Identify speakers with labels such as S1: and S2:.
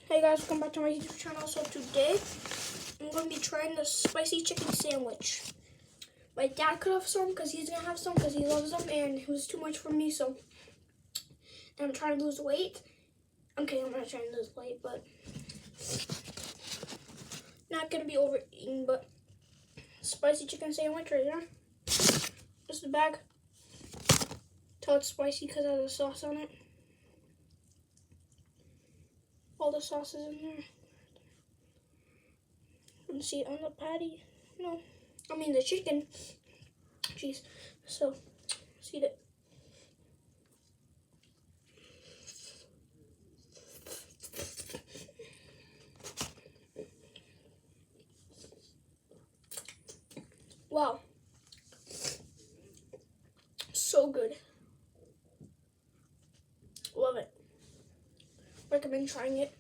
S1: Hey guys, welcome back to my YouTube channel. So today, I'm going to be trying the spicy chicken sandwich. My dad could have some because he's going to have some because he loves them, and it was too much for me, so I'm trying to lose weight. Okay, I'm not trying to lose weight, but not going to be overeating, but spicy chicken sandwich right here. This is the bag. Tell it's spicy because it has a sauce on it. All the sauce is in there. You can see it on the patty. No, I mean the chicken. Jeez. So, let's eat it. Wow. So good. Love it. Recommend trying it.